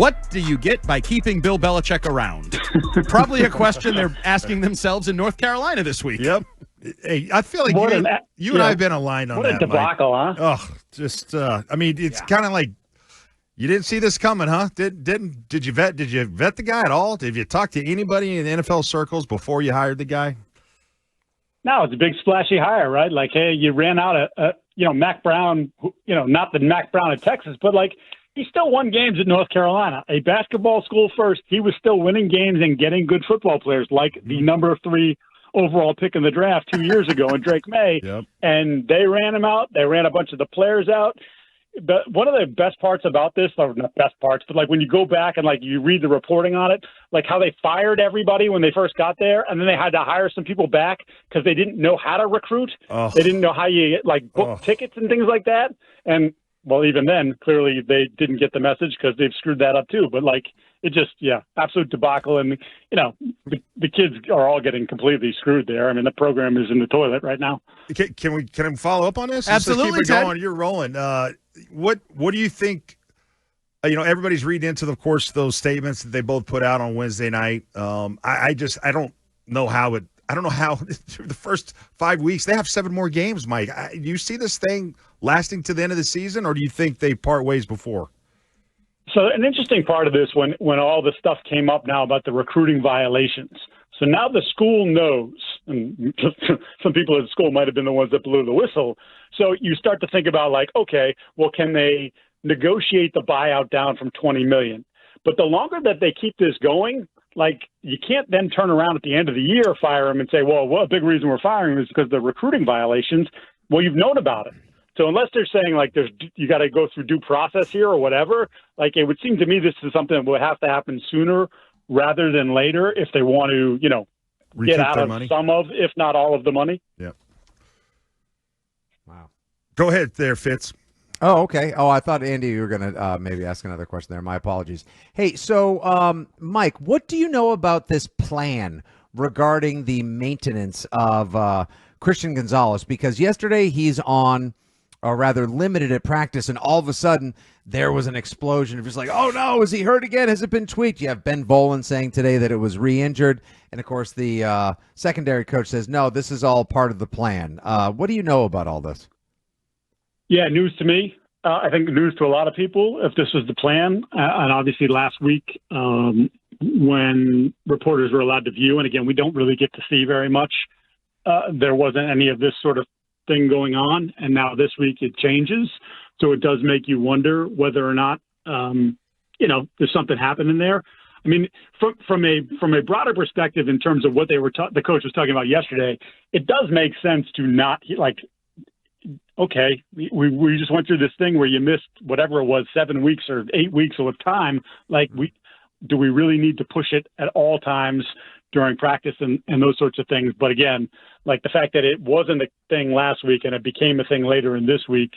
What do you get by keeping Bill Belichick around? Probably a question they're asking themselves in North Carolina this week. Yep. Hey, I feel like you and I have been aligned on that. What a debacle, Mike. huh? Oh, just I mean, it's kind of like you didn't see this coming, huh? Did you vet the guy at all? Did you talk to anybody in NFL circles before you hired the guy? No, it's a big splashy hire, right? Like, hey, you ran out Mac Brown, not the Mac Brown of Texas, but like he still won games at North Carolina, a basketball school first. He was still winning games and getting good football players, like the number 3 overall pick in the draft 2 years ago in Drake May. Yep. And they ran him out. They ran a bunch of the players out. But one of the best parts about this, or not best parts, but like when you go back and like you read the reporting on it, like how they fired everybody when they first got there, and then they had to hire some people back because they didn't know how to recruit. Oh. They didn't know how you book tickets and things like that. And well, even then, clearly they didn't get the message because they've screwed that up too. But like it just, absolute debacle. And the kids are all getting completely screwed there. I mean, the program is in the toilet right now. Can I follow up on this? Absolutely, keep it going. You're rolling. What do you think? Everybody's reading into, of course, those statements that they both put out on Wednesday night. I don't know how through the first 5 weeks they have 7 more games. Mike, do you see this thing lasting to the end of the season, or do you think they part ways before? So an interesting part of this, when all the stuff came up now about the recruiting violations. So now the school knows, and some people at the school might have been the ones that blew the whistle. So you start to think about like, okay, well, can they negotiate the buyout down from $20 million? But the longer that they keep this going, like you can't then turn around at the end of the year, fire him and say, well, a big reason we're firing him is because of the recruiting violations. Well, you've known about it. So unless they're saying like you got to go through due process here or whatever, like it would seem to me this is something that would have to happen sooner rather than later if they want to, get out of money. Some of, if not all of the money. Yep. Wow. Go ahead there, Fitz. Oh, okay. Oh, I thought, Andy, you were going to maybe ask another question there. My apologies. Hey, so, Mike, what do you know about this plan regarding the maintenance of Christian Gonzalez? Because yesterday he's on, or rather limited at practice, and all of a sudden there was an explosion of just like, oh, no, is he hurt again? Has it been tweaked? You have Ben Volen saying today that it was re-injured. And, of course, the secondary coach says, no, this is all part of the plan. What do you know about all this? Yeah, news to me. I think news to a lot of people if this was the plan. And obviously last week when reporters were allowed to view, and again, we don't really get to see very much, there wasn't any of this sort of thing going on. And now this week it changes. So it does make you wonder whether or not, there's something happening there. I mean, from a broader perspective in terms of what they were the coach was talking about yesterday, it does make sense to not okay, we just went through this thing where you missed whatever it was, 7 weeks or 8 weeks of time. Like, do we really need to push it at all times during practice and those sorts of things? But again, like the fact that it wasn't a thing last week and it became a thing later in this week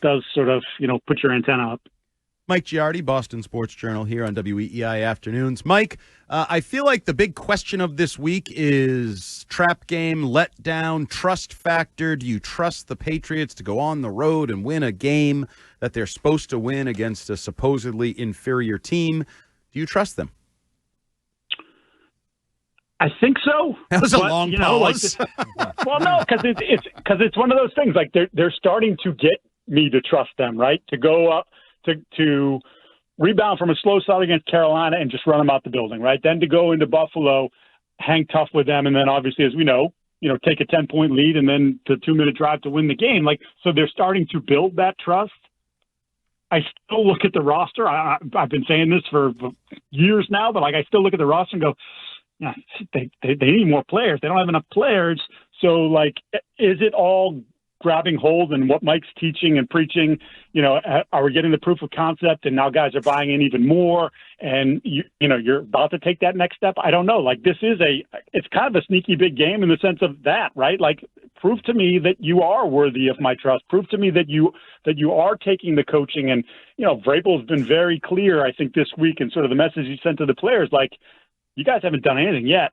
does sort of, put your antenna up. Mike Giardi, Boston Sports Journal here on WEEI Afternoons. Mike, I feel like the big question of this week is trap game, letdown, trust factor. Do you trust the Patriots to go on the road and win a game that they're supposed to win against a supposedly inferior team? Do you trust them? I think so. That was a long pause. Well, no, because it's one of those things. Like they're starting to get me to trust them, right? To go up. To rebound from a slow start against Carolina and just run them out the building, right? Then to go into Buffalo, hang tough with them, and then obviously, as we know, take a 10-point lead and then the 2-minute drive to win the game. Like, so they're starting to build that trust. I still look at the roster. I've been saying this for years now, but I still look at the roster and go, yeah, they need more players. They don't have enough players. So is it all grabbing hold in what Mike's teaching and preaching? Are we getting the proof of concept and now guys are buying in even more and you're about to take that next step? I don't know. It's kind of a sneaky big game in the sense of that, right? Prove to me that you are worthy of my trust. Prove to me that you are taking the coaching. And, Vrabel's been very clear, I think, this week, and sort of the message he sent to the players, you guys haven't done anything yet.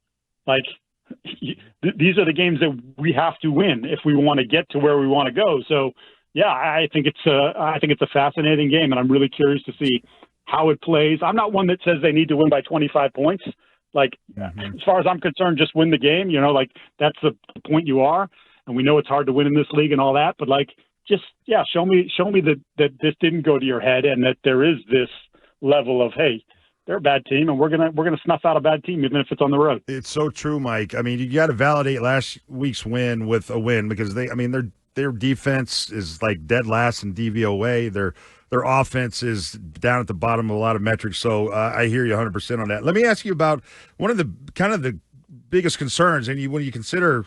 These are the games that we have to win if we want to get to where we want to go. So, yeah, I think it's a fascinating game, and I'm really curious to see how it plays. I'm not one that says they need to win by 25 points. Like, as far as I'm concerned, just win the game. You know, like that's the point you are. And we know it's hard to win in this league and all that. But like, just show me that this didn't go to your head and that there is this level of, hey, they're a bad team and we're gonna snuff out a bad team even if it's on the road. It's so true, Mike. I mean, you got to validate last week's win with a win because their defense is like dead last in DVOA. Their offense is down at the bottom of a lot of metrics. So I hear you 100% on that. Let me ask you about one of the kind of the biggest concerns, and when you consider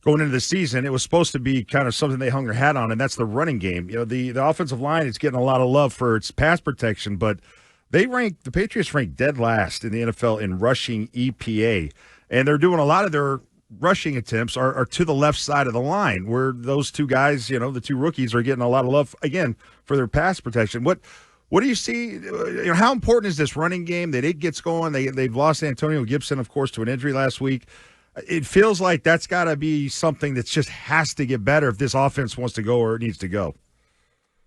going into the season, it was supposed to be kind of something they hung their hat on, and that's the running game. You know, the offensive line is getting a lot of love for its pass protection, but the Patriots rank dead last in the NFL in rushing EPA, and they're doing a lot of their rushing attempts are to the left side of the line, where those two guys, you know, the two rookies, are getting a lot of love again for their pass protection. What do you see? You know, how important is this running game that it gets going? They've lost Antonio Gibson, of course, to an injury last week. It feels like that's got to be something that just has to get better if this offense wants to go or it needs to go.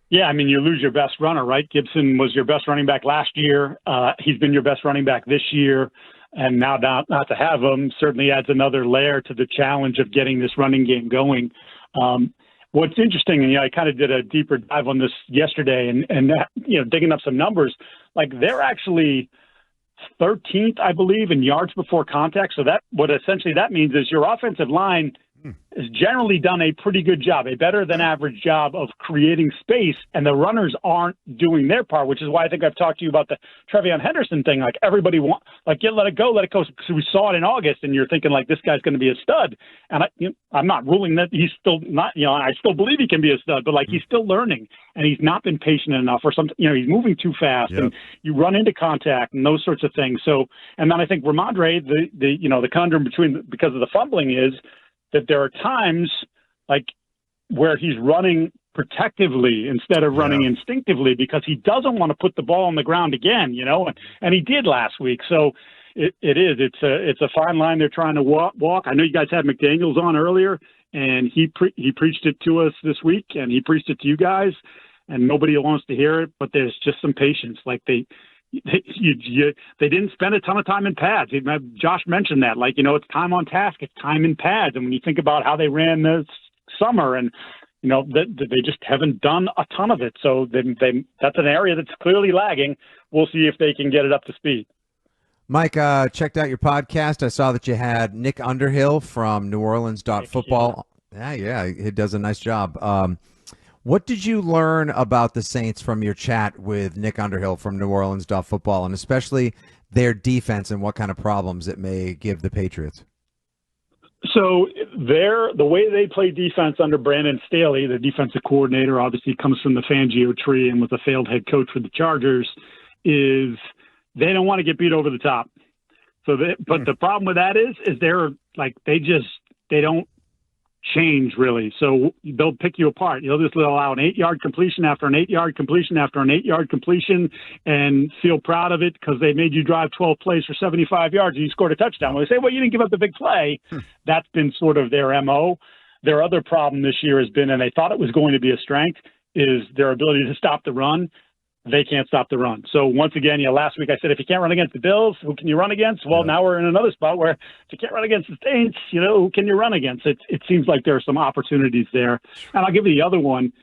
Yeah, I mean, you lose your best runner, right? Gibson was your best running back last year. He's been your best running back this year. And now not to have him certainly adds another layer to the challenge of getting this running game going. What's interesting, and I kind of did a deeper dive on this yesterday and digging up some numbers, like they're actually 13th, I believe, in yards before contact. So what essentially that means is your offensive line has generally done a pretty good job, a better than average job of creating space, and the runners aren't doing their part, which is why I think I've talked to you about the Trevion Henderson thing. Like everybody let it go. So we saw it in August, and you're thinking like this guy's going to be a stud. And I'm not ruling that he's still not. I still believe he can be a stud, but like he's still learning, and he's not been patient enough, or something. He's moving too fast, and you run into contact and those sorts of things. So, and then I think Ramondre, the conundrum because of the fumbling is that there are times like where he's running protectively instead of running instinctively because he doesn't want to put the ball on the ground again, and he did last week. So it's a fine line they're trying to walk. I know you guys had McDaniels on earlier, and he preached it to us this week, and he preached it to you guys, and nobody wants to hear it, but there's just some patience. Like they didn't spend a ton of time in pads. Josh mentioned that, it's time on task, it's time in pads. And when you think about how they ran this summer, and they just haven't done a ton of it. So that's an area that's clearly lagging. We'll see if they can get it up to speed. Mike, checked out your podcast. I saw that you had Nick Underhill from New Orleans Football. Yeah, he does a nice job. What did you learn about the Saints from your chat with Nick Underhill from New Orleans Football, and especially their defense and what kind of problems it may give the Patriots? So the way they play defense under Brandon Staley, the defensive coordinator, obviously comes from the Fangio tree and was a failed head coach for the Chargers, is they don't want to get beat over the top. But the problem with that is they're like they don't change really. So they'll pick you apart. They'll just allow an 8-yard completion after an 8-yard completion after an 8-yard completion and feel proud of it because they made you drive 12 plays for 75 yards and you scored a touchdown. When they say, well, you didn't give up the big play, that's been sort of their MO. Their other problem this year has been, and they thought it was going to be a strength, is their ability to stop the run. They can't stop the run. So once again, last week I said, if you can't run against the Bills, who can you run against? Well, now we're in another spot where if you can't run against the Saints, who can you run against? It seems like there are some opportunities there. And I'll give you the other one.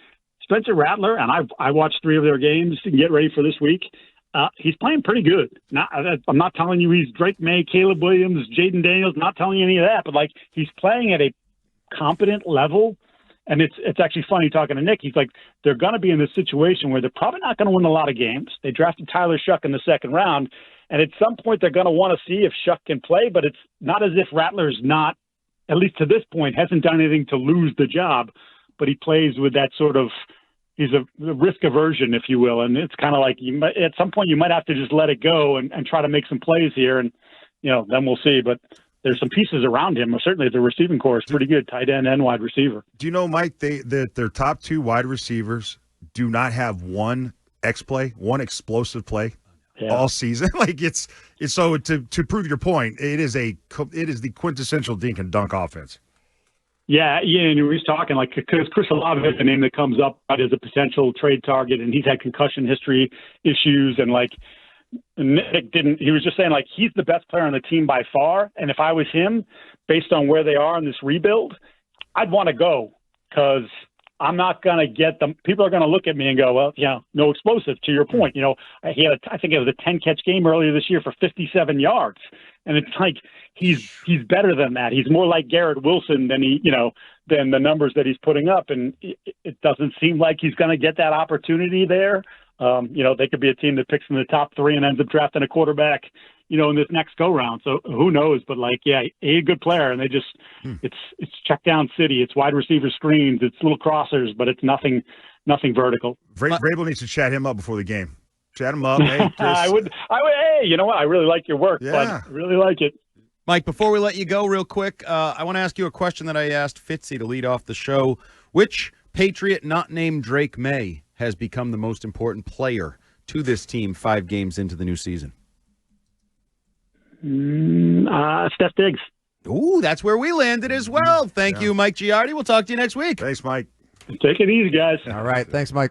Spencer Rattler, and I watched 3 of their games to get ready for this week. He's playing pretty good. I'm not telling you he's Drake May, Caleb Williams, Jaden Daniels, not telling you any of that, but he's playing at a competent level. And it's actually funny talking to Nick. He's like, they're going to be in this situation where they're probably not going to win a lot of games. They drafted Tyler Shuck in the 2nd round, and at some point they're going to want to see if Shuck can play, but it's not as if Rattler's not, at least to this point, hasn't done anything to lose the job, but he plays with that sort of, he's a risk aversion, if you will, and it's kind of like at some point you might have to just let it go and try to make some plays here, and then we'll see, but there's some pieces around him. Certainly the receiving core is pretty good, tight end and wide receiver. Do you know, Mike, that their top 2 wide receivers do not have one one explosive play all season? It's so to prove your point, it is the quintessential dink and dunk offense. Yeah, and he was talking like because Chris Olave is the name that comes up as a potential trade target, and he's had concussion history issues, and like Nick didn't. He was just saying like he's the best player on the team by far, and if I was him, based on where they are in this rebuild, I'd want to go because I'm not going to get them. People are going to look at me and go, well, no explosive. To your point, he had I think it was a 10-catch game earlier this year for 57 yards, and it's like he's better than that. He's more like Garrett Wilson than than the numbers that he's putting up, and it doesn't seem like he's going to get that opportunity there. They could be a team that picks in the top 3 and ends up drafting a quarterback, in this next go round. So who knows? But a good player, and they just it's check down city. It's wide receiver screens. It's little crossers, but it's nothing vertical. Vrabel needs to chat him up before the game. Chat him up. Hey, I would. Hey, you know what? I really like your work, bud. I really like it. Mike, before we let you go real quick, I want to ask you a question that I asked Fitzy to lead off the show. Which Patriot not named Drake May has become the most important player to this team 5 games into the new season? Steph Diggs. Ooh, that's where we landed as well. Thank you, Mike Giardi. We'll talk to you next week. Thanks, Mike. Take it easy, guys. All right. Thanks, Mike.